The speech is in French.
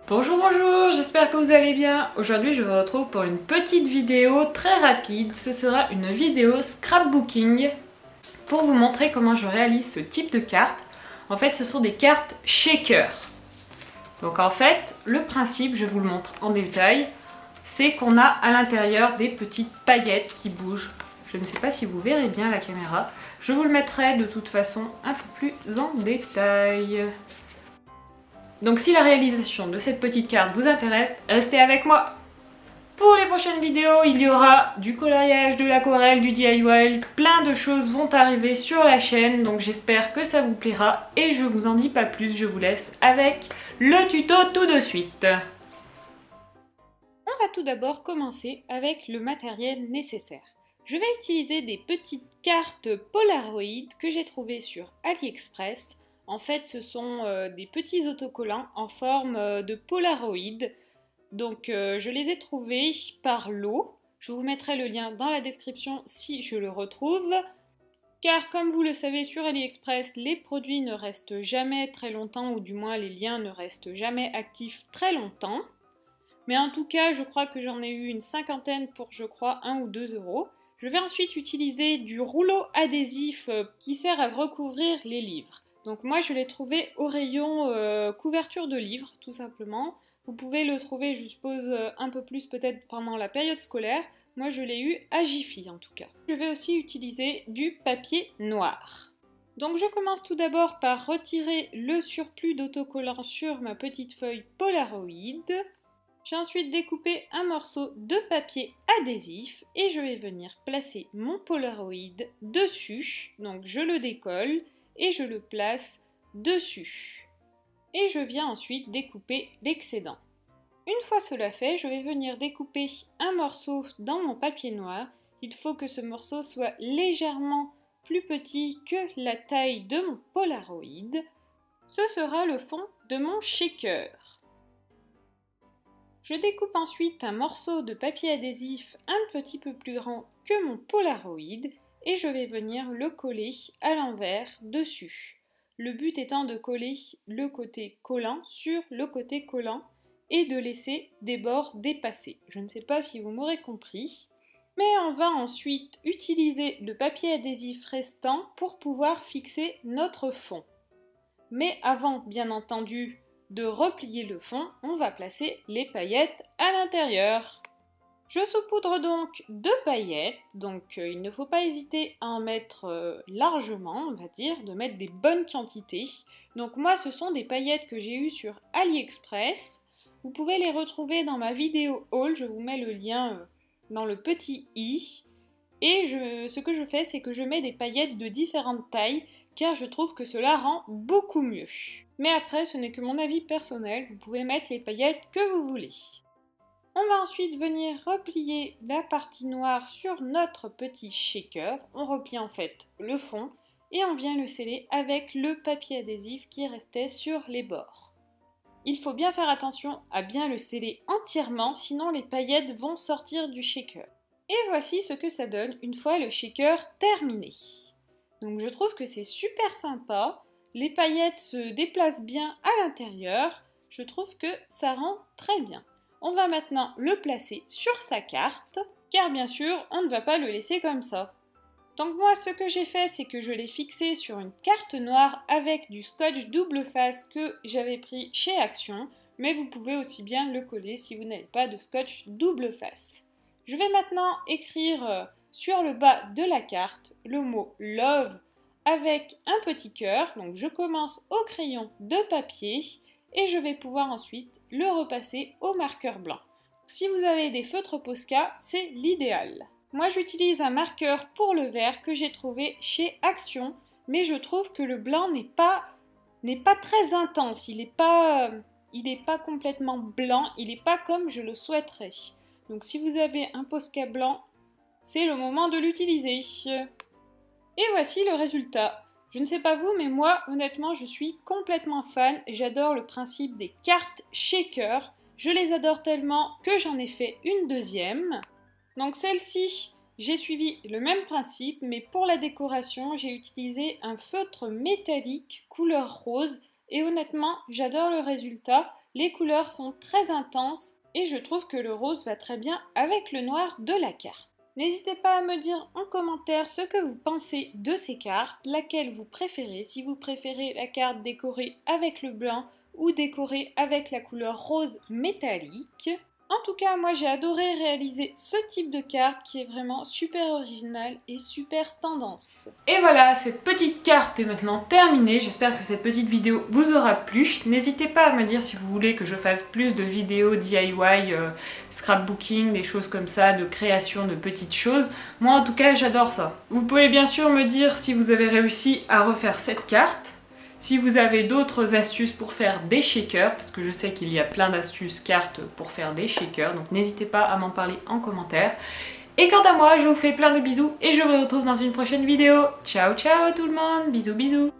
Bonjour, bonjour, j'espère que vous allez bien. Aujourd'hui, je vous retrouve pour une petite vidéo très rapide. Ce sera une vidéo scrapbooking pour vous montrer comment je réalise ce type de cartes. En fait, ce sont des cartes shaker. Donc en fait, le principe, je vous le montre en détail, c'est qu'on a à l'intérieur des petites paillettes qui bougent. Je ne sais pas si vous verrez bien la caméra. Je vous le mettrai de toute façon un peu plus en détail. Donc si la réalisation de cette petite carte vous intéresse, restez avec moi. Pour les prochaines vidéos, il y aura du coloriage, de l'aquarelle, du DIY, plein de choses vont arriver sur la chaîne, donc j'espère que ça vous plaira et je vous en dis pas plus, je vous laisse avec le tuto tout de suite. On va tout d'abord commencer avec le matériel nécessaire. Je vais utiliser des petites cartes Polaroid que j'ai trouvées sur AliExpress. En fait, ce sont des petits autocollants en forme de Polaroid. Donc, je les ai trouvés par lot. Je vous mettrai le lien dans la description si je le retrouve. Car comme vous le savez sur AliExpress, les produits ne restent jamais très longtemps, ou du moins les liens ne restent jamais actifs très longtemps. Mais en tout cas, je crois que j'en ai eu une cinquantaine pour, je crois, 1 ou 2 euros. Je vais ensuite utiliser du rouleau adhésif qui sert à recouvrir les livres. Donc moi, je l'ai trouvé au rayon couverture de livres, tout simplement. Vous pouvez le trouver, je suppose, un peu plus peut-être pendant la période scolaire. Moi, je l'ai eu à Jiffy, en tout cas. Je vais aussi utiliser du papier noir. Donc je commence tout d'abord par retirer le surplus d'autocollant sur ma petite feuille Polaroid. J'ai ensuite découpé un morceau de papier adhésif et je vais venir placer mon Polaroid dessus. Donc je le décolle et je le place dessus. Et je viens ensuite découper l'excédent. Une fois cela fait, je vais venir découper un morceau dans mon papier noir. Il faut que ce morceau soit légèrement plus petit que la taille de mon Polaroid. Ce sera le fond de mon shaker. Je découpe ensuite un morceau de papier adhésif un petit peu plus grand que mon Polaroid et je vais venir le coller à l'envers dessus. Le but étant de coller le côté collant sur le côté collant et de laisser des bords dépassés. Je ne sais pas si vous m'aurez compris. Mais on va ensuite utiliser le papier adhésif restant pour pouvoir fixer notre fond. Mais avant, bien entendu, de replier le fond, on va placer les paillettes à l'intérieur. Je saupoudre donc 2 paillettes, donc il ne faut pas hésiter à en mettre largement, on va dire, de mettre des bonnes quantités. Donc moi, ce sont des paillettes que j'ai eues sur AliExpress. Vous pouvez les retrouver dans ma vidéo haul, je vous mets le lien dans le petit i. Et ce que je fais, c'est que je mets des paillettes de différentes tailles, car je trouve que cela rend beaucoup mieux. Mais après, ce n'est que mon avis personnel, vous pouvez mettre les paillettes que vous voulez. On va ensuite venir replier la partie noire sur notre petit shaker. On replie en fait le fond et on vient le sceller avec le papier adhésif qui restait sur les bords. Il faut bien faire attention à bien le sceller entièrement, sinon les paillettes vont sortir du shaker. Et voici ce que ça donne une fois le shaker terminé. Donc je trouve que c'est super sympa, les paillettes se déplacent bien à l'intérieur, je trouve que ça rend très bien. On va maintenant le placer sur sa carte, car bien sûr on ne va pas le laisser comme ça. Donc moi ce que j'ai fait, c'est que je l'ai fixé sur une carte noire avec du scotch double face que j'avais pris chez Action, mais vous pouvez aussi bien le coller si vous n'avez pas de scotch double face. Je vais maintenant écrire sur le bas de la carte le mot Love avec un petit cœur. Donc je commence au crayon de papier et je vais pouvoir ensuite le repasser au marqueur blanc. Si vous avez des feutres Posca, c'est l'idéal. Moi j'utilise un marqueur pour le vert que j'ai trouvé chez Action, mais je trouve que le blanc n'est pas très intense, il n'est pas complètement blanc, il n'est pas comme je le souhaiterais. Donc si vous avez un Posca blanc, c'est le moment de l'utiliser. Et voici le résultat. Je ne sais pas vous, mais moi, honnêtement, je suis complètement fan. J'adore le principe des cartes shaker. Je les adore tellement que j'en ai fait une deuxième. Donc celle-ci, j'ai suivi le même principe, mais pour la décoration, j'ai utilisé un feutre métallique couleur rose et honnêtement, j'adore le résultat. Les couleurs sont très intenses et je trouve que le rose va très bien avec le noir de la carte. N'hésitez pas à me dire en commentaire ce que vous pensez de ces cartes, laquelle vous préférez, si vous préférez la carte décorée avec le blanc ou décorée avec la couleur rose métallique. En tout cas, moi j'ai adoré réaliser ce type de carte qui est vraiment super original et super tendance. Et voilà, cette petite carte est maintenant terminée. J'espère que cette petite vidéo vous aura plu. N'hésitez pas à me dire si vous voulez que je fasse plus de vidéos DIY, scrapbooking, des choses comme ça, de création de petites choses. Moi en tout cas, j'adore ça. Vous pouvez bien sûr me dire si vous avez réussi à refaire cette carte. Si vous avez d'autres astuces pour faire des shakers, parce que je sais qu'il y a plein d'astuces cartes pour faire des shakers, donc n'hésitez pas à m'en parler en commentaire. Et quant à moi, je vous fais plein de bisous et je vous retrouve dans une prochaine vidéo. Ciao ciao tout le monde, bisous bisous.